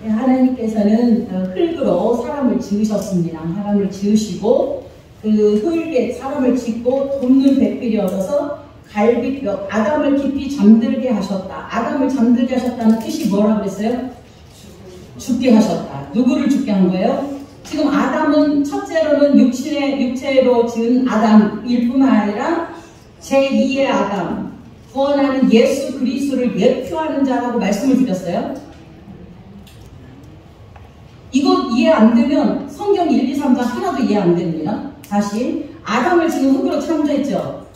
하나님께서는 흙으로 사람을 지으셨습니다. 사람을 지으시고 그 흙에 사람을 짓고 돕는 백비를 얻어서 갈비뼈 아담을 깊이 잠들게 하셨다. 아담을 잠들게 하셨다는 뜻이 뭐라고 그랬어요? 죽게 하셨다. 누구를 죽게 한 거예요? 지금 아담은 첫째로는 육체로 지은 아담일 뿐만 아니라 제2의 아담, 구원하는 예수 그리스도를 예표하는 자라고 말씀을 드렸어요. 이거 이해 안 되면 성경 1, 2, 3장 하나도 이해 안 됩니다. 다시 아담을 지금 흙으로 창조했죠.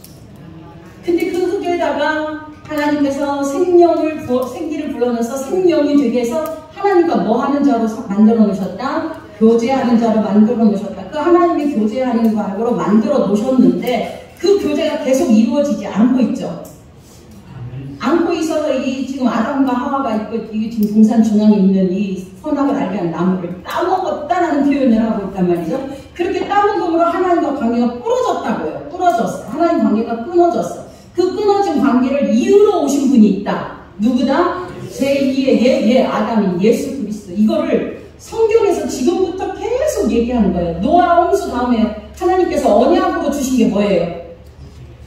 근데 그 흙에다가 하나님께서 생기를 불어넣어서 생명이 되게 해서 하나님과 뭐 하는 자로 만들어 놓으셨다? 교제하는 자로 만들어 놓으셨다. 그 하나님이 교제하는 자로 만들어 놓으셨는데 그 교제가 계속 이루어지지 않고 있죠. 않고 있어서 이 지금 아담과 하와가 있고 이게 지금 동산 중앙에 있는 이 선악을 알게 한 나무를 따먹었다라는 표현을 하고 있단 말이죠. 그렇게 따먹음으로 하나님과 관계가 부러졌다고요. 부러졌어. 하나님 관계가 끊어졌어. 그 끊어진 관계를 이으러 오신 분이 있다. 누구다? 제2의 아담인 예수 그리스도. 이거를 성경에서 지금부터 계속 얘기하는 거예요. 노아 홍수 다음에 하나님께서 언약으로 주신 게 뭐예요?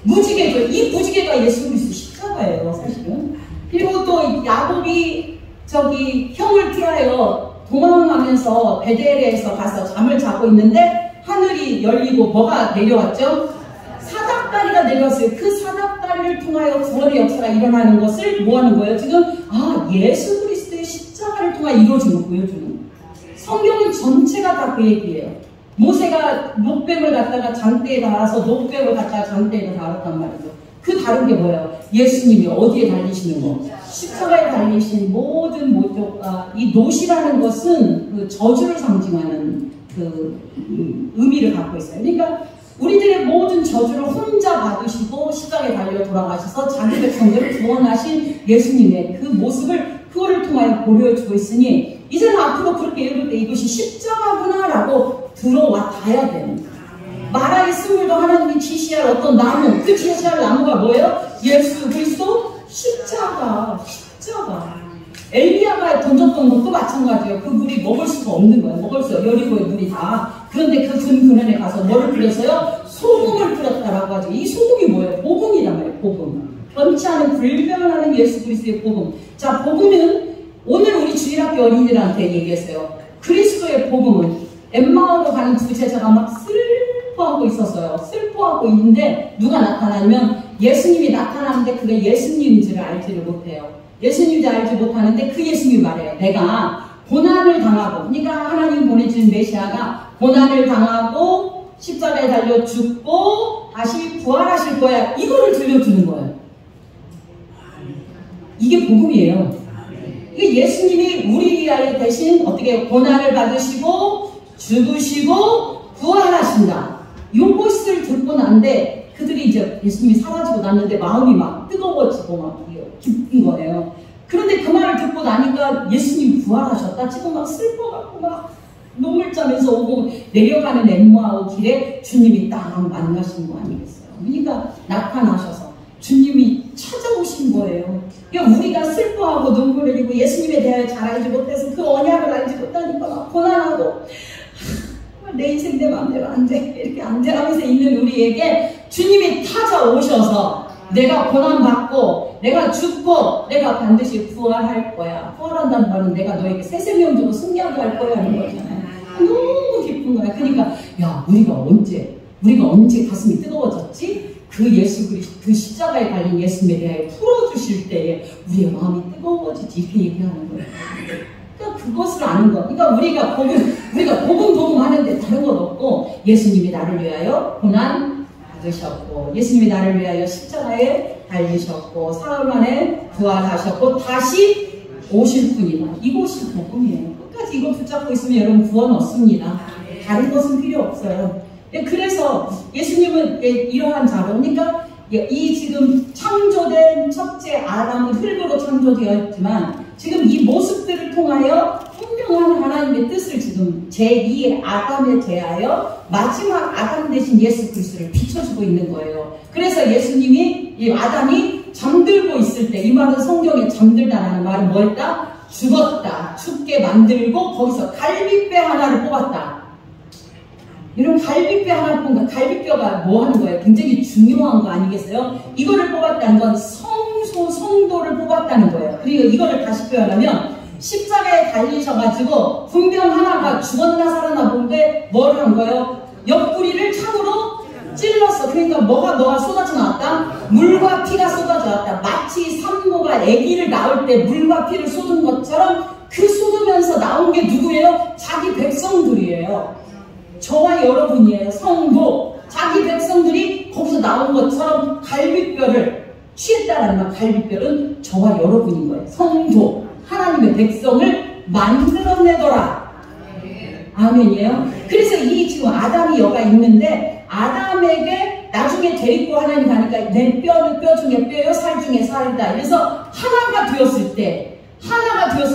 무지개죠. 이 무지개가 예수 그리스도 십자가예요, 사실은. 그리고 또 야곱이 형을 피하여 도망하면서 베델에서 가서 잠을 자고 있는데 하늘이 열리고 뭐가 내려왔죠? 사닥다리가 내려왔어요. 그 사닥다리를 통하여 구원의 역사가 일어나는 것을 뭐 하는 거예요? 지금 예수 그리스도의 십자가를 통하여 이루어진 걸 보여주는. 성경은 전체가 다 그 얘기예요. 모세가 녹뱀을 갖다가 장대에 달아서 녹뱀을 갖다가 장대에 달았단 말이죠. 그 다른 게 뭐예요? 예수님이 어디에 달리시는 거? 십자가에 달리신 모든 목적과 이 놋이라는 것은 그 저주를 상징하는 그 의미를 갖고 있어요. 그러니까 우리들의 모든 저주를 혼자 받으시고 십자가에 달려 돌아가셔서 자기 백성들을 구원하신 예수님의 그 모습을 그거를 통하여 보여주고 있으니 이제는 앞으로 그렇게 읽을 때 이것이 십자가구나 라고 들어와 닿아야 됩니다. 마라의 스물도 하나님이 지시할 어떤 나무, 그 지시할 나무가 뭐예요? 예수 그리스도 십자가. 엘리야가 던졌던 것도 마찬가지예요. 그 물이 먹을 수가 없는 거예요. 먹을 수 없어요. 여리고의 물이 다. 그런데 그 근근원에 가서 뭐를 뿌렸어요? 소금을 뿌렸다라고 하죠. 이 소금이 뭐예요? 복음이란 말이에요. 복음. 변치 않은 불변하는 예수 그리스도의 복음. 자, 복음은 오늘 우리 주일학교 어린이들한테 얘기했어요. 그리스도의 복음은 엠마오로 가는 두 제자가 막 슬퍼하고 있었어요. 슬퍼하고 있는데 누가 나타나면 예수님이 나타나는데 그게 예수님인지를 알지를 못해요. 예수님인지 알지 못하는데 그 예수님이 말해요. 내가 고난을 당하고, 그러니까 하나님 보내주신 메시아가 고난을 당하고 십자가에 달려 죽고 다시 부활하실 거야. 이거를 들려주는 거예요. 이게 복음이에요. 이게 예수님이 우리 위하여 대신 어떻게 고난을 받으시고 죽으시고 부활하신다. 이것을 듣고 난데 그들이 이제 예수님이 사라지고 났는데 마음이 막 뜨거워지고 막 기쁜 거예요. 그런데 그 말을 듣고 나니까 예수님이 부활하셨다. 지금 막 슬퍼갖고 막 눈물 짜면서 오고 내려가는 엠마오 길에 주님이 딱 만나신 거 아니겠어요? 그러니까 나타나셔서 주님이 찾아오신 거예요. 그러니까 우리가 슬퍼하고 눈물 흘리고 예수님에 대하여 잘 알지 못해서 그 언약을 알지 못하니까 막 고난하고 내 인생 내 마음대로 안 돼. 이렇게 안 돼 하면서 있는 우리에게 주님이 찾아오셔서 내가 고난받고 내가 죽고 내가 반드시 부활할 거야. 부활한다는 말은 내가 너에게 새 생명 주고 승리하게 할 거야 하는 거잖아요. 너무 기쁜 거야. 그러니까 야 우리가 언제 가슴이 뜨거워졌지? 그 예수 그리스도 그 십자가에 달린 예수님에 대하여 풀어주실 때에 우리의 마음이 뜨거워지지 이렇게 얘기하는 거예요. 그러니까 그것을 아는 거. 그러니까 우리가 복음 하는데 다른 것 없고 예수님이 나를 위하여 고난 받으셨고 예수님이 나를 위하여 십자가에 달리셨고 사흘 만에 부활하셨고 다시 오실 분이다. 이것이 복음이에요. 끝까지 이거 붙잡고 있으면 여러분 구원 없습니다. 다른 것은 필요 없어요. 그래서 예수님은 이러한 자로, 그러니까 이 지금 창조된 첫째 아담은 흙으로 창조되었지만 지금 이 모습들을 통하여 분명한 하나님의 뜻을 지금 제2의 아담에 대하여 마지막 아담 대신 예수 그리스도를 비춰주고 있는 거예요. 그래서 예수님이 이 아담이 잠들고 있을 때, 이 말은 성경에 잠들다라는 말은 뭐였다? 죽었다. 죽게 만들고 거기서 갈비뼈 하나를 뽑았다. 이런 갈비뼈 하나를 뽑은 거, 갈비뼈가 뭐 하는 거예요? 굉장히 중요한 거 아니겠어요? 이거를 뽑았다는 건 성도를 뽑았다는 거예요. 그리고 이거를 다시 표현하면 십자가에 달리셔가지고 분명 하나가 죽었나 살았나 본데 뭘 한 거예요? 옆구리를 창으로 찔렀어. 그러니까 뭐가 쏟아져 나왔다? 물과 피가 쏟아져 나왔다. 마치 산모가 아기를 낳을 때 물과 피를 쏟은 것처럼 그 쏟으면서 나온 게 누구예요? 자기 백성들이에요. 저와 여러분이에요. 성도. 자기 백성들이 거기서 나온 것처럼 갈비뼈를 취했다라는 말. 갈비뼈는 저와 여러분인 거예요. 성도. 하나님의 백성을 만들어내더라. 아멘이에요. 그래서 이 지금 아담이 여가 있는데 아담에게 나중에 데리고 하나님 가니까 내 뼈는 뼈 중에 뼈요 살 중에 살이다. 그래서 하나가 되었을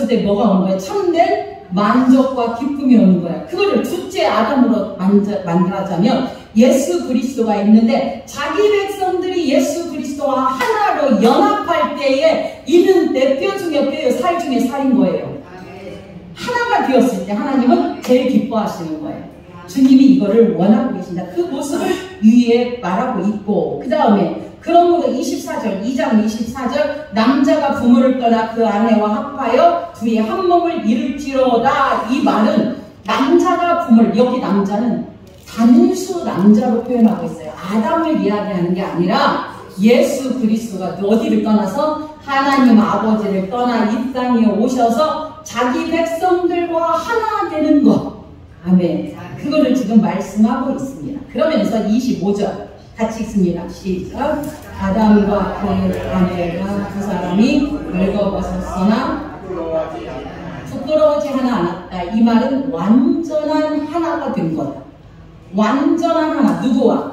때 뭐가 오는 거예요? 참된 만족과 기쁨이 오는 거예요. 그거를 둘째 아담으로 만들어자면 예수 그리스도가 있는데 자기 백성들이 예수 그리스도와 하나로 연합할 때에 이는 내 뼈 중에 뼈요 살 중에 살인 거예요. 하나가 되었을 때 하나님은 제일 기뻐하시는 거예요. 주님이 이거를 원하고 계신다. 그 모습을 위에 말하고 있고 그 다음에 그러므로 24절 2장 24절 남자가 부모를 떠나 그 아내와 합하여 둘이 한 몸을 이룰지로다. 이 말은 남자가 부모를 여기 남자는 단수 남자로 표현하고 있어요. 아담을 이야기하는 게 아니라 예수 그리스도가 어디를 떠나서 하나님 아버지를 떠나 이 땅에 오셔서 자기 백성들과 하나 되는 것. 아멘. 그거를 지금 말씀하고 있습니다. 그러면서 25절 같이 읽습니다. 시작. 아담과 그 아내가 두 사람이 벌거벗었으나 부끄러워하지 않았다. 이 말은 완전한 하나가 된 거다. 완전한 하나. 누구와?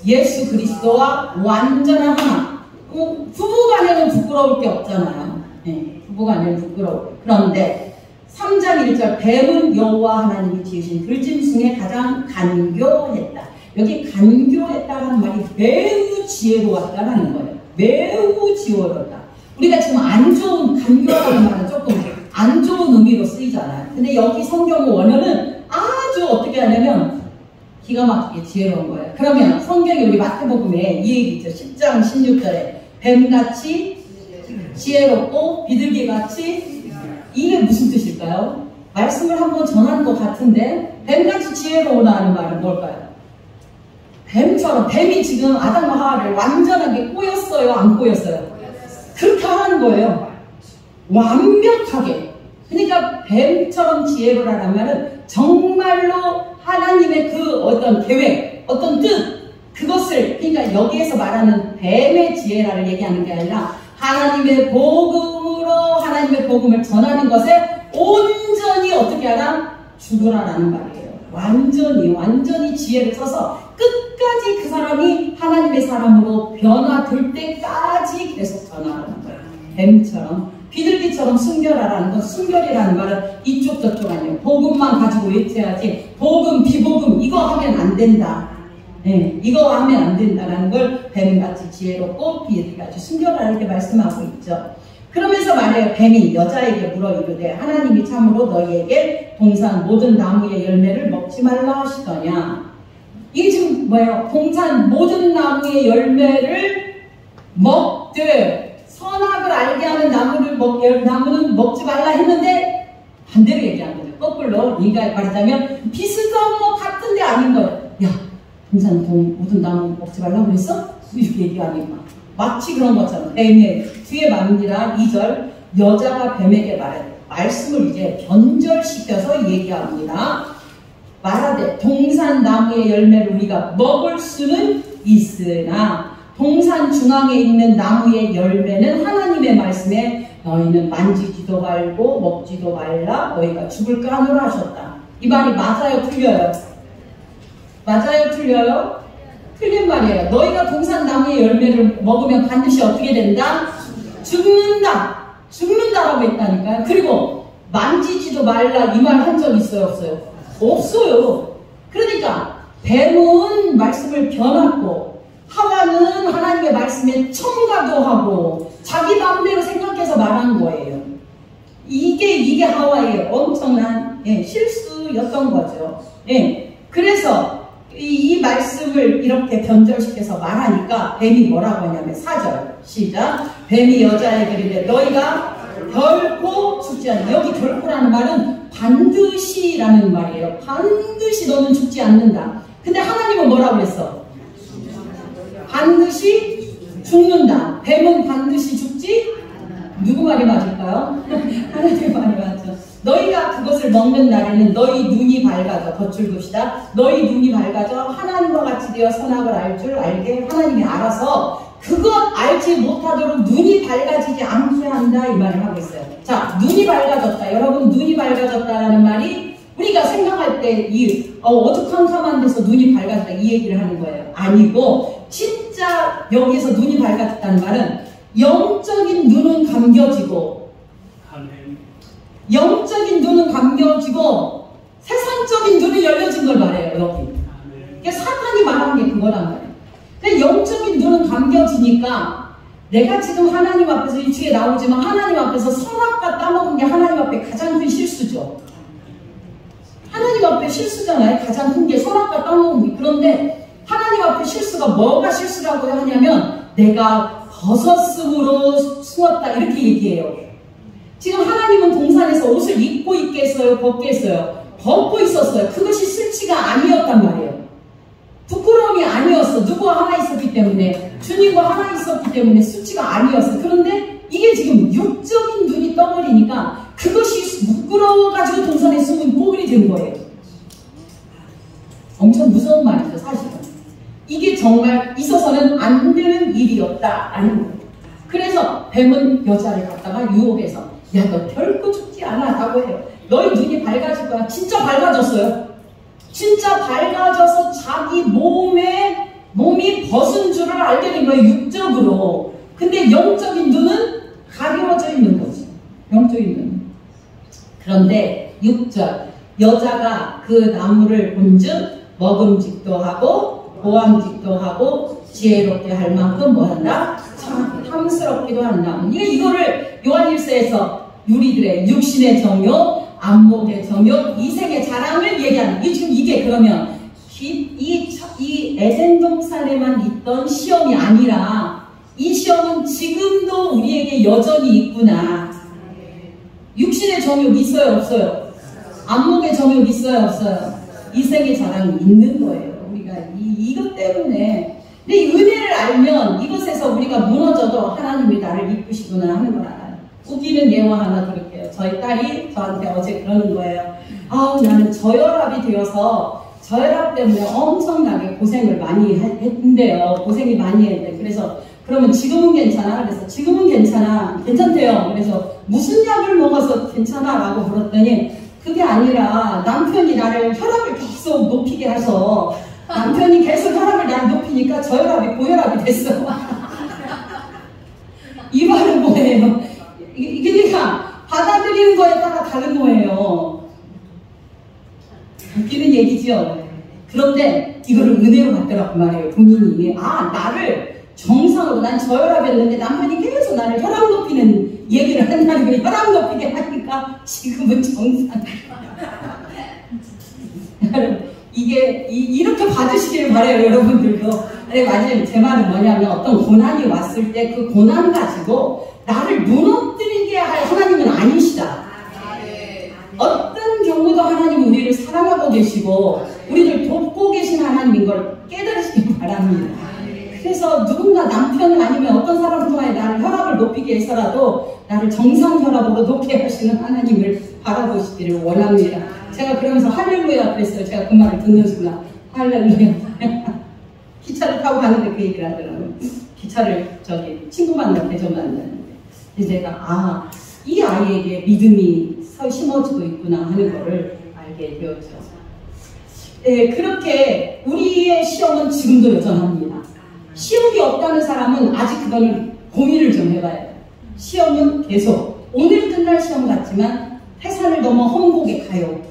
예수 그리스도와 완전한 하나. 부부간에는 부끄러울 게 없잖아요. 네, 부부간에는 부끄러워. 그런데 3장 1절 뱀은 여호와 하나님이 지으신 들짐승에 가장 간교했다. 여기 간교했다는 말이 매우 지혜로웠다는 거예요. 매우 지혜로웠다. 우리가 지금 안 좋은 간교라는 말은 조금 안 좋은 의미로 쓰이잖아요. 근데 여기 성경 원어는 아주 어떻게 하냐면 기가 막히게 지혜로운 거예요. 그러면 성경이 우리 마태복음에 이 얘기 있죠. 10장 16절에 뱀같이 지혜롭고 비둘기같이 이게 무슨 뜻일까요? 말씀을 한번 전하는 것 같은데 뱀같이 지혜로우나 하는 말은 뭘까요? 뱀처럼 뱀이 지금 아담과 하와를 완전하게 꼬였어요? 안 꼬였어요? 그렇게 하는 거예요. 완벽하게. 그러니까 뱀처럼 지혜로라는 말은 정말로 하나님의 그 어떤 계획, 어떤 뜻 그것을 그러니까 여기에서 말하는 뱀의 지혜라를 얘기하는 게 아니라 하나님의 복음으로 하나님의 복음을 전하는 것에 온전히 어떻게 하라? 죽으라라는 말이에요. 완전히 지혜를 써서 끝까지 그 사람이 하나님의 사람으로 변화될 때까지 계속 전하라는 거예요. 뱀처럼 비둘기처럼 순결하라는 건 순결이라는 말은 이쪽 저쪽 아니에요. 복음만 가지고 외쳐야지 복음 비복음 이거 하면 안 된다. 네, 이거 하면 안 된다라는 걸 뱀같이 지혜롭고 비둘기같이 순결하라 이렇게 말씀하고 있죠. 그러면서 말해요. 뱀이 여자에게 물어 이르되 하나님이 참으로 너희에게 동산 모든 나무의 열매를 먹지 말라 하시더냐. 이게 지금 뭐예요? 동산 모든 나무의 열매를 먹되 선악을 알게 하는 나무는 먹지 말라 했는데 반대로 얘기한 거죠. 거꾸로 네가 말하자면 비슷한 것 같은데 아닌 거예요. 야 동산 모든 나무 먹지 말라고 그랬어? 이렇게 얘기하니까 마치 그런 것처럼 뱀의 뒤에 말입니다. 2절 여자가 뱀에게 말씀을 이제 변절시켜서 얘기합니다. 말하되 동산 나무의 열매를 우리가 먹을 수는 있으나 동산 중앙에 있는 나무의 열매는 하나님의 말씀에 너희는 만지지도 말고 먹지도 말라 너희가 죽을까 하노라 하셨다. 이 말이 맞아요? 틀려요? 맞아요? 틀려요? 틀린 말이에요. 너희가 동산 나무의 열매를 먹으면 반드시 어떻게 된다? 죽는다. 죽는다라고 했다니까요. 그리고 만지지도 말라 이 말 한 적 있어요? 없어요? 없어요. 그러니까 뱀은 말씀을 변하고 하와는 하나님의 말씀에 첨가도 하고 자기 마음대로 생각해서 말한 거예요. 이게 하와이의 엄청난 실수였던 거죠. 그래서 이 말씀을 이렇게 변절시켜서 말하니까 뱀이 뭐라고 하냐면 4절 시작. 뱀이 여자에게 이르되 너희가 결코 죽지 않는다. 여기 결코라는 말은 반드시라는 말이에요. 반드시 너는 죽지 않는다. 근데 하나님은 뭐라고 그랬어? 반드시 죽는다. 뱀은 반드시 죽지? 누구 말이 맞을까요? 하나님 말이 맞죠. 너희가 그것을 먹는 날에는 너희 눈이 밝아져. 덧줄 것이다. 너희 눈이 밝아져 하나님과 같이 되어 선악을 알 줄 알게 하나님이 알아서 그것 알지 못하도록 눈이 밝아지지 않게 한다 이 말을 하고 있어요. 자, 눈이 밝아졌다. 여러분 눈이 밝아졌다라는 말이 우리가 생각할 때 이 어두컴컴한 데서 눈이 밝아졌다 이 얘기를 하는 거예요. 아니고 진짜 여기서 눈이 밝아졌다는 말은 영적인 눈은 감겨지고 영적인 눈은 감겨지고 세상적인 눈이 열려진 걸 말해요. 여기 그러니까 사탄이 말한 게 그거란 말이에요. 그러니까 영적인 눈은 감겨지니까 내가 지금 하나님 앞에서 이 주에 나오지만 하나님 앞에서 선악과 따먹은 게 하나님 앞에 가장 큰 실수죠. 하나님 앞에 실수잖아요. 가장 큰 게 선악과 따먹은 게. 그런데 하나님 앞에 실수가 뭐가 실수라고 하냐면 내가 벗었으므로 숨었다 이렇게 얘기해요. 지금 하나님은 동산에서 옷을 입고 있겠어요? 벗겠어요? 벗고 있었어요. 그것이 실치가 아니었단 말이에요. 부끄러움이 아니었어. 누구와 하나 있었기 때문에 주님과 하나 있었기 때문에 수치가 아니었어. 그런데 이게 지금 육적인 눈이 떠버리니까 그것이 부끄러워가지고 동산에 숨은 꼴이 된 거예요. 엄청 무서운 말이죠 사실은. 이게 정말 있어서는 안 되는 일이었다라는 거예요. 그래서 뱀은 여자를 갖다가 유혹해서 야 너 결코 죽지 않아 라고 해요. 너희 눈이 밝아질 거야. 진짜 밝아졌어요. 진짜 밝아져서 자기 몸이 벗은 줄을 알게 된 거예요. 육적으로. 근데 영적인 눈은 가려져 있는 거지. 영적인 눈. 그런데 6절 여자가 그 나무를 본즉 먹음직도 하고 보암직도 하고 지혜롭게 할 만큼 뭐한다? 참 탐스럽기도 한다. 이거를 요한일서에서 유리들의 육신의 정욕, 안목의 정욕, 이생의 자랑을 얘기하는. 지금 이게 그러면 이 에덴 동산에만 있던 시험이 아니라 이 시험은 지금도 우리에게 여전히 있구나. 육신의 정욕 있어요, 없어요? 안목의 정욕 있어요, 없어요? 이생의 자랑이 있는 거예요. 우리가 이것 때문에. 근데 이 은혜를 알면 이것에서 우리가 무너져도 하나님이 나를 이끄시구나 하는 걸 알아요. 웃기는 예화 하나 들을게요. 저희 딸이 저한테 어제 그러는 거예요. 아우 나는 저혈압이 되어서 저혈압 때문에 엄청나게 고생을 많이 했는데요. 고생이 많이 했는데 그래서 그러면 지금은 괜찮아? 그래서 지금은 괜찮아. 괜찮대요. 그래서 무슨 약을 먹어서 괜찮아? 라고 물었더니 그게 아니라 남편이 나를 혈압을 계속 높이게 해서 남편이 계속 혈압을 나를 높이니까 저혈압이 고혈압이 됐어. 이 말은 뭐예요? 그러니까 받아들이는 거에 따라 다른 거예요. 웃기는 얘기죠. 그런데 이거를 은혜로 받더라고 말이에요. 본인이 나를 정상으로 난 저혈압이었는데 남편이 계속 나를 혈압 높이는 얘기를 한다는 거예요. 혈압 높이게 하니까 지금은 정상. 이게 이렇게 받으시길 바래요. 여러분들도. 맞아요. 제 말은 뭐냐면 어떤 고난이 왔을 때 그 고난 가지고 나를 무너뜨리게 할 하나님은 아니시다. 어떤 경우도 하나님은 우리를 사랑하고 계시고 우리를 돕고 계신 하나님인 걸 깨달으시길 바랍니다. 그래서 누군가 남편 아니면 어떤 사람 통하여 나를 혈압을 높이게 해서라도 나를 정상 혈압으로 높게 하시는 하나님을 바라보시기를 원합니다. 제가 그러면서 할렐루야 그랬어요. 제가 그 말을 듣는 순간 할렐루야. 기차를 타고 가는데 그 얘기를 하더라고요. 기차를 친구 만나 대전 만나는데 제가 이 아이에게 믿음이 심어지고 있구나 하는 거를 알게 되었죠. 네, 그렇게 우리의 시험은 지금도 여전합니다. 시험이 없다는 사람은 아직 그거는 고민을 좀 해봐야 돼요. 시험은 계속 오늘 끝날 시험 같지만 태산을 넘어 험곡에 가요.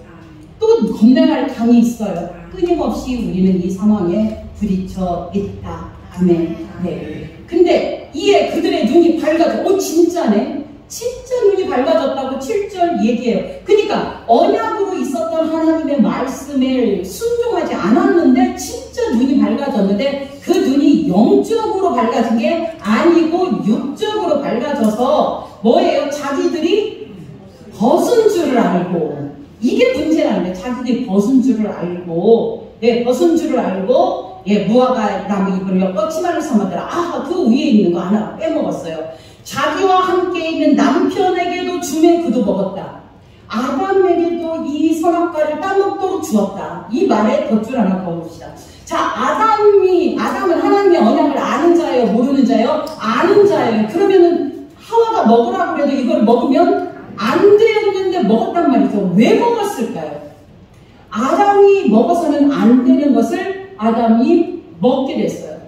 또 건너갈 강이 있어요. 끊임없이 우리는 이 상황에 부딪혀 있다. 아멘. 네. 근데 이에 그들의 눈이 밝아져. 진짜네. 진짜 눈이 밝아졌다고 7절 얘기해요. 그러니까 언약으로 있었던 하나님의 말씀에 순종하지 않았는데 진짜 눈이 밝아졌는데 그 눈이 영적으로 밝아진 게 아니고 육적으로 밝아져서 뭐예요? 자기들이 벗은 줄을 알고, 이게 문제라는 거예요. 자기들이 벗은 줄을 알고, 벗은 줄을 알고, 무화과 나무 잎을 엮어 치마를 삼았더라. 아, 그 위에 있는 거 하나 빼먹었어요. 자기와 함께 있는 남편에게도 주매 그도 먹었다. 아담에게도 이 선악과를 따먹도록 주었다. 이 말에 덧줄 하나 더 봅시다. 자, 아담은 하나님의 언약을 아는 자예요? 모르는 자예요? 아는 자예요. 그러면은 하와가 먹으라고 그래도 이걸 먹으면 안 되었는데 먹었단 말이죠. 왜 먹었을까요? 아담이 먹어서는 안 되는 것을 아담이 먹게 됐어요.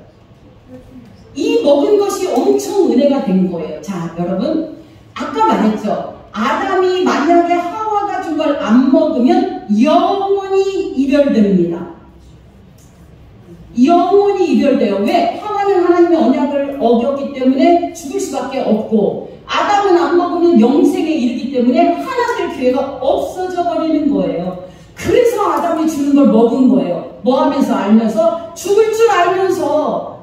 이 먹은 것이 엄청 은혜가 된 거예요. 자, 여러분, 아까 말했죠. 아담이 만약에 하와가 준 걸 안 먹으면 영원히 이별됩니다. 영원히 이별돼요. 왜? 하와는 하나님의 언약을 어겼기 때문에 죽을 수밖에 없고, 아담은 안 먹으면 영생에 이르기 때문에 하나 될 기회가 없어져 버리는 거예요. 그래서 아담이 주는 걸 먹은 거예요. 뭐 하면서? 알면서? 죽을 줄 알면서.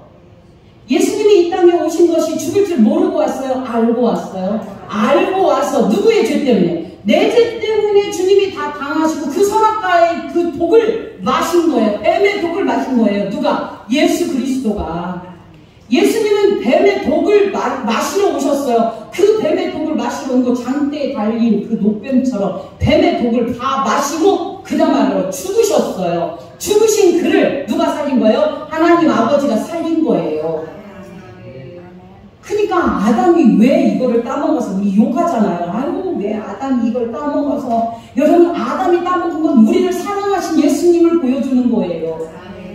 예수님이 이 땅에 오신 것이 죽을 줄 모르고 왔어요? 알고 왔어요? 알고 와서. 누구의 죄 때문에? 내 죄 때문에 주님이 다 당하시고 그 선악과의 그 독을 마신 거예요. 뱀의 독을 마신 거예요. 누가? 예수 그리스도가. 예수님은 뱀의 독을 마시러 오셨어요. 그 뱀의 독을 마시러 온 거 장대에 달린 그 녹뱀처럼 뱀의 독을 다 마시고 그다음에 죽으셨어요. 죽으신 그를 누가 살린 거예요? 하나님 아버지가 살린 거예요. 그러니까 아담이 왜 이거를 따먹어서, 우리 욕하잖아요. 아유, 왜 아담이 이걸 따먹어서. 여러분, 아담이 따먹은 건 우리를 사랑하신 예수님을 보여주는 거예요.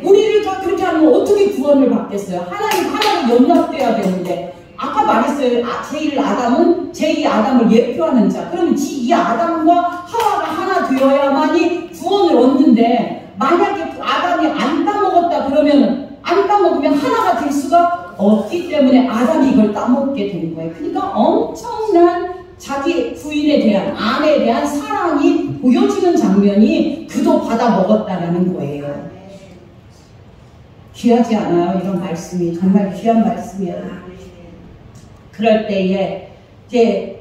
우리를 다 그렇게 하면 어떻게 구원을 받겠어요? 하나님 하나로 연합돼야 되는데. 아까 말했어요. 제2 아담을 예표하는 자. 그러면 이 아담과 하와가 하나 되어야만이 구원을 얻는데, 만약에 아담이 안 따먹었다 그러면, 안 따먹으면 하나가 될 수가 없기 때문에 아담이 이걸 따먹게 된 거예요. 그러니까 엄청난 자기 부인에 대한, 아내에 대한 사랑이 보여지는 장면이 그도 받아 먹었다라는 거예요. 귀하지 않아요? 이런 말씀이 정말 귀한 말씀이에요. 그럴 때에 이제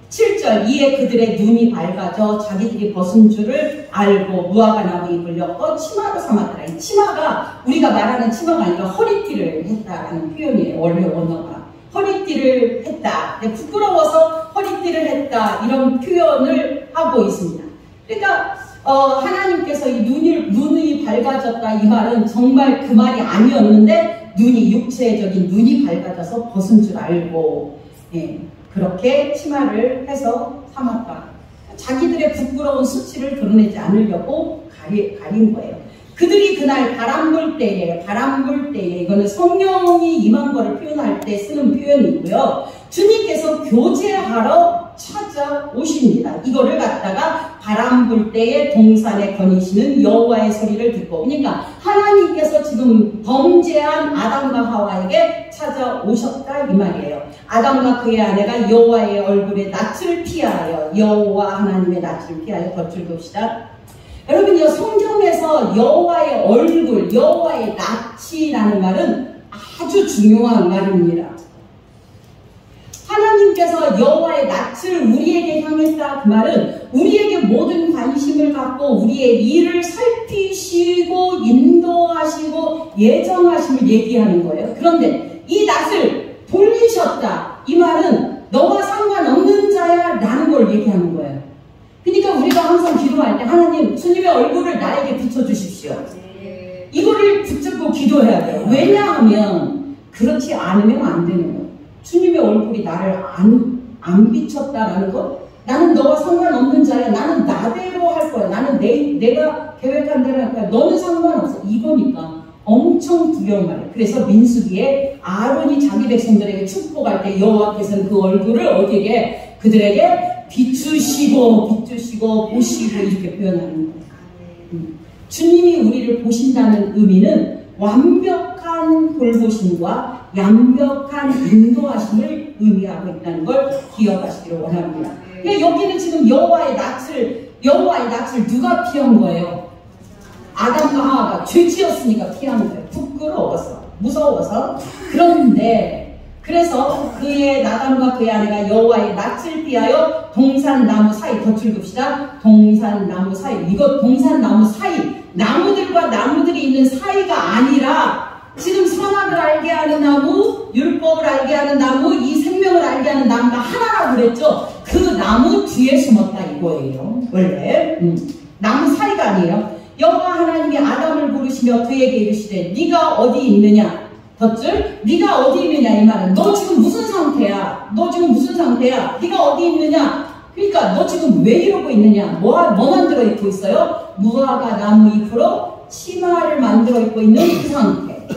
7절, 이에 그들의 눈이 밝아져 자기들이 벗은 줄을 알고 무화과 나무 잎을 엮어 치마로 삼았더라. 이 치마가 우리가 말하는 치마가 아니라 허리띠를 했다라는 표현이에요. 원래 원어가 허리띠를 했다, 부끄러워서 허리띠를 했다, 이런 표현을 하고 있습니다. 그러니까 하나님께서 이 눈이 밝아졌다, 이 말은 정말 그 말이 아니었는데, 눈이, 육체적인 눈이 밝아져서 벗은 줄 알고, 그렇게 치마를 해서 삼았다. 자기들의 부끄러운 수치를 드러내지 않으려고 가린 거예요. 그들이 그날 바람 불 때에, 이거는 성령이 임한 거를 표현할 때 쓰는 표현이고요. 주님께서 교제하러 찾아오십니다. 이거를 갖다가 바람 불 때에 동산에 거니시는 여호와의 소리를 듣고, 그러니까 하나님께서 지금 범죄한 아담과 하와에게 찾아오셨다 이 말이에요. 아담과 그의 아내가 여호와의 얼굴에 낯을 피하여, 여호와 하나님의 낯을 피하여, 덧줄 봅시다. 여러분요, 성경에서 여호와의 얼굴, 여호와의 낯이라는 말은 아주 중요한 말입니다. 하나님께서 여호와의 낯을 우리에게 향했다, 그 말은 우리에게 모든 관심을 갖고 우리의 일을 살피시고 인도하시고 예정하심을 얘기하는 거예요. 그런데 이 낯을 돌리셨다, 이 말은 너와 상관없는 자야 라는 걸 얘기하는 거예요. 그러니까 우리가 항상 기도할 때, 하나님, 주님의 얼굴을 나에게 비춰주십시오, 이거를 붙잡고 기도해야 돼요. 왜냐하면 그렇지 않으면 안 되는 거예요. 주님의 얼굴이 나를 안 비쳤다라는 것, 나는 너와 상관없는 자야, 나는 나대로 할 거야, 나는 내가 계획한 대로 할 거야, 너는 상관없어, 이거니까 엄청 두려운 말이에요. 그래서 민수기에 아론이 자기 백성들에게 축복할 때 여호와께서는 그 얼굴을 어디에, 그들에게 비추시고 보시고 이렇게 표현하는 거예요. 주님이 우리를 보신다는 의미는 완벽한 돌보심과 완벽한 인도하심을 의미하고 있다는 걸 기억하시기를 원합니다. 그러니까 여기는 지금 여호와의 낯을 누가 피한 거예요? 아담과 하와가 죄지었으니까 피한 거예요. 부끄러워서, 무서워서. 그런데 그래서 그의 나단과 그의 아내가 여호와의 낯을 피하여 동산나무 사이, 덧줄 봅시다. 동산나무 사이. 이거 동산나무 사이, 나무들과 나무들이 있는 사이가 아니라 지금 선악을 알게 하는 나무, 율법을 알게 하는 나무, 이 생명을 알게 하는 나무가 하나라고 그랬죠. 그 나무 뒤에 숨었다 이거예요. 원래 나무 사이가 아니에요. 여호와 하나님이 아담을 부르시며 그에게 이르시되 네가 어디 있느냐? 덧줄, 네가 어디 있느냐 이 말은 너 지금 무슨 상태야? 너 지금 무슨 상태야? 네가 어디 있느냐? 그러니까 너 지금 왜 이러고 있느냐? 뭐 만들어 입고 있어요? 무화과 나무 잎으로 치마를 만들어 입고 있는 그 상태.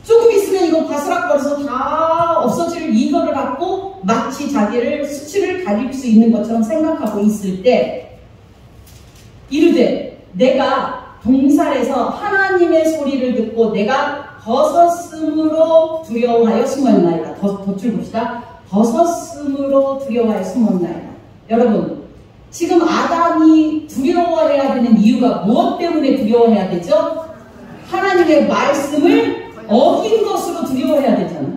조금 있으면 이거 바스락거려서 다 없어질 이거를 갖고 마치 자기를 수치를 가릴 수 있는 것처럼 생각하고 있을 때 이르되 내가 동산에서 하나님의 소리를 듣고 내가 벗었으므로 두려워하여 숨었나이다. 덧줄 봅시다. 벗었으므로 두려워하여 숨었나이다. 여러분 지금 아담이 두려워해야 되는 이유가 무엇 때문에 두려워해야 되죠? 하나님의 말씀을 어긴 것으로 두려워해야 되잖아.